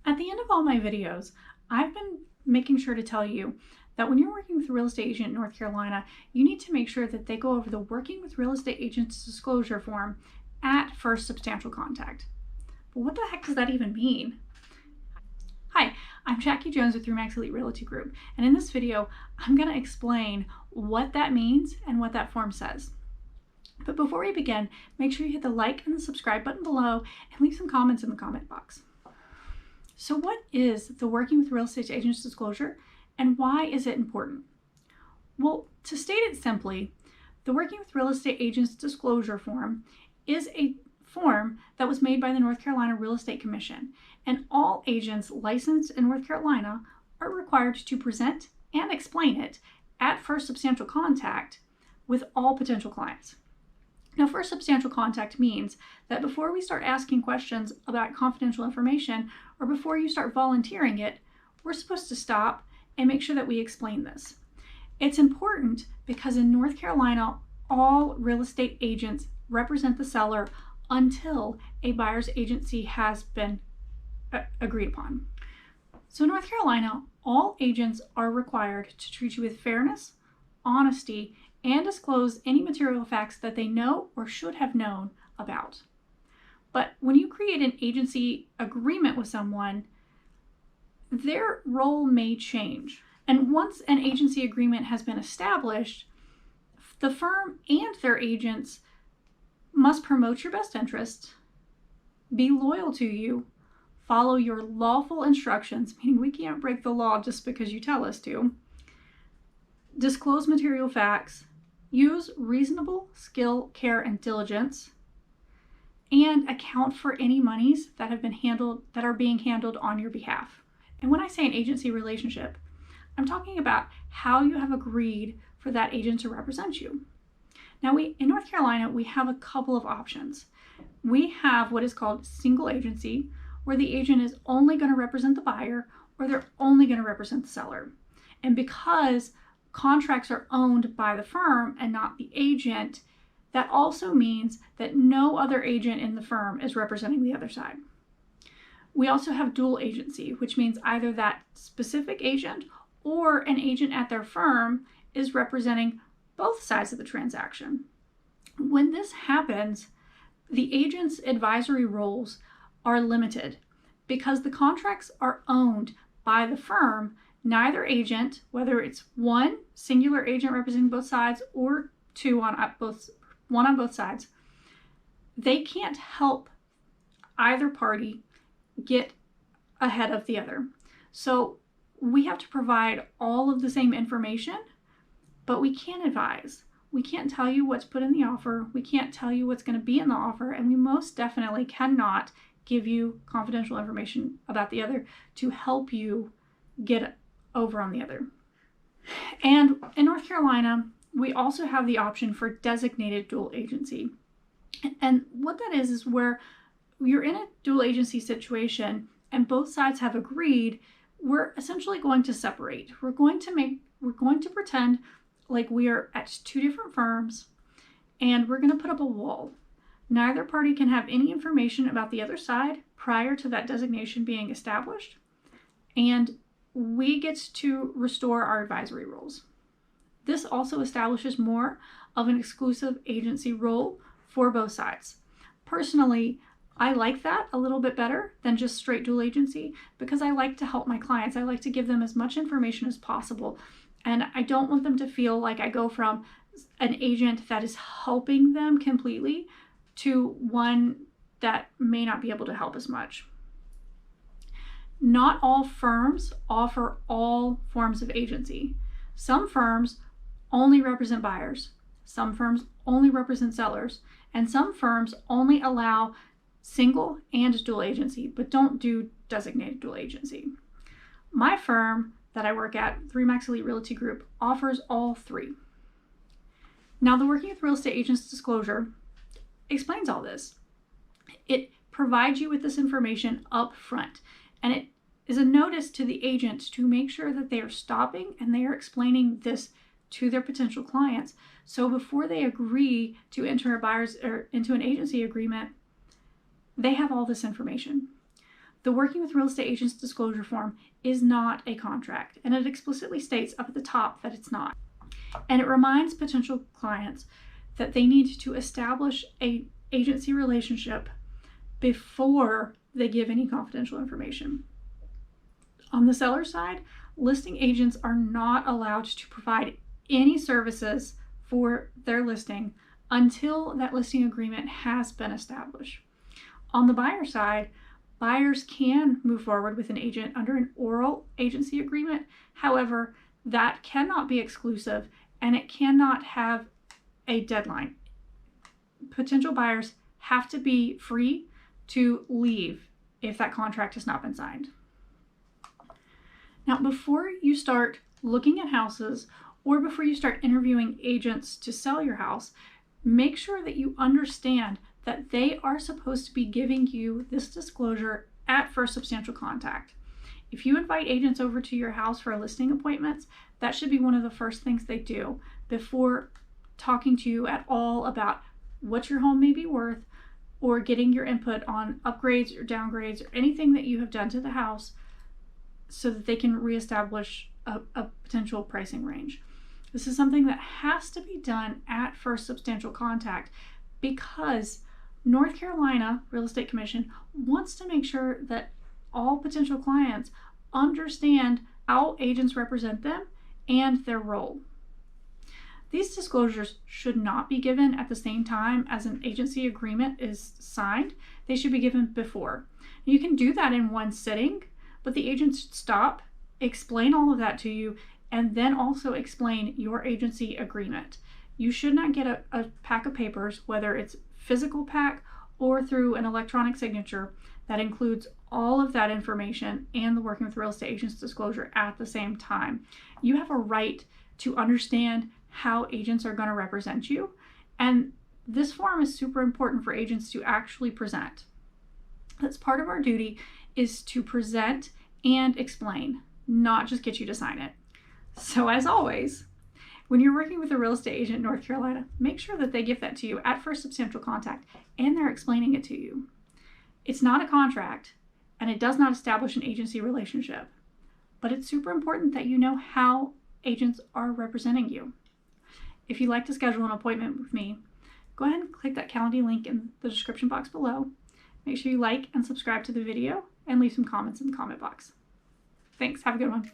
At the end of all my videos, I've been making sure to tell you that when you're working with a real estate agent in North Carolina, you need to make sure that they go over the Working with Real Estate Agents disclosure form at first substantial contact. But what the heck does that even mean? Hi, I'm Jackie Jones with REMAX Elite Realty Group, and in this video, I'm going to explain what that means and what that form says. But before we begin, make sure you hit the like and the subscribe button below and leave some comments in the comment box. So what is the Working with Real Estate Agents disclosure, and why is it important? Well, to state it simply, the Working with Real Estate Agents disclosure form is a form that was made by the North Carolina Real Estate Commission, and all agents licensed in North Carolina are required to present and explain it at first substantial contact with all potential clients. Now, first substantial contact means that before we start asking questions about confidential information or before you start volunteering it, we're supposed to stop and make sure that we explain this. It's important because in North Carolina, all real estate agents represent the seller until a buyer's agency has been agreed upon. So in North Carolina, all agents are required to treat you with fairness, honesty, and disclose any material facts that they know or should have known about. But when you create an agency agreement with someone, their role may change. And once an agency agreement has been established, the firm and their agents must promote your best interests, be loyal to you, follow your lawful instructions, meaning we can't break the law just because you tell us to, disclose material facts, use reasonable skill, care, and diligence, and account for any monies that are being handled on your behalf. And when I say an agency relationship, I'm talking about how you have agreed for that agent to represent you. Now, in North Carolina, we have a couple of options. We have what is called single agency, where the agent is only going to represent the buyer or they're only going to represent the seller. And because contracts are owned by the firm and not the agent, that also means that no other agent in the firm is representing the other side. We also have dual agency, which means either that specific agent or an agent at their firm is representing both sides of the transaction. When this happens, the agent's advisory roles are limited because the contracts are owned by the firm. Neither agent, whether it's one singular agent representing both sides or one on both sides, they can't help either party get ahead of the other. So we have to provide all of the same information, but we can't advise. We can't tell you what's put in the offer. We can't tell you what's going to be in the offer, and we most definitely cannot give you confidential information about the other to help you get over on the other. And in North Carolina, we also have the option for designated dual agency. And what that is where you're in a dual agency situation and both sides have agreed, we're essentially going to separate. We're going to pretend like we are at two different firms, and we're going to put up a wall. Neither party can have any information about the other side prior to that designation being established, and we get to restore our advisory roles. This also establishes more of an exclusive agency role for both sides. Personally, I like that a little bit better than just straight dual agency because I like to help my clients. I like to give them as much information as possible. And I don't want them to feel like I go from an agent that is helping them completely to one that may not be able to help as much. Not all firms offer all forms of agency. Some firms only represent buyers. Some firms only represent sellers. And some firms only allow single and dual agency, but don't do designated dual agency. My firm that I work at, REMAX Elite Realty Group, offers all three. Now, the Working with Real Estate Agents disclosure explains all this. It provides you with this information up front, and it is a notice to the agent to make sure that they are stopping and they are explaining this to their potential clients. So before they agree to enter into an agency agreement, they have all this information. The Working with Real Estate Agents disclosure form is not a contract, and it explicitly states up at the top that it's not. And it reminds potential clients that they need to establish an agency relationship before they give any confidential information. On the seller side, listing agents are not allowed to provide any services for their listing until that listing agreement has been established. On the buyer side, buyers can move forward with an agent under an oral agency agreement. However, that cannot be exclusive and it cannot have a deadline. Potential buyers have to be free to leave if that contract has not been signed. Now, before you start looking at houses or before you start interviewing agents to sell your house, make sure that you understand that they are supposed to be giving you this disclosure at first substantial contact. If you invite agents over to your house for listing appointments, that should be one of the first things they do before talking to you at all about what your home may be worth or getting your input on upgrades or downgrades or anything that you have done to the house so that they can reestablish a potential pricing range. This is something that has to be done at first substantial contact because North Carolina Real Estate Commission wants to make sure that all potential clients understand how agents represent them and their role. These disclosures should not be given at the same time as an agency agreement is signed. They should be given before. You can do that in one sitting, but the agent should stop, explain all of that to you, and then also explain your agency agreement. You should not get a pack of papers, whether it's physical pack or through an electronic signature, that includes all of that information and the Working with Real Estate Agents disclosure at the same time. You have a right to understand how agents are going to represent you, and this form is super important for agents to actually present. That's part of our duty, is to present and explain, not just get you to sign it. So as always, when you're working with a real estate agent in North Carolina, make sure that they give that to you at first substantial contact and they're explaining it to you. It's not a contract and it does not establish an agency relationship, but it's super important that you know how agents are representing you. If you'd like to schedule an appointment with me, go ahead and click that Calendly link in the description box below. Make sure you like and subscribe to the video and leave some comments in the comment box. Thanks, have a good one.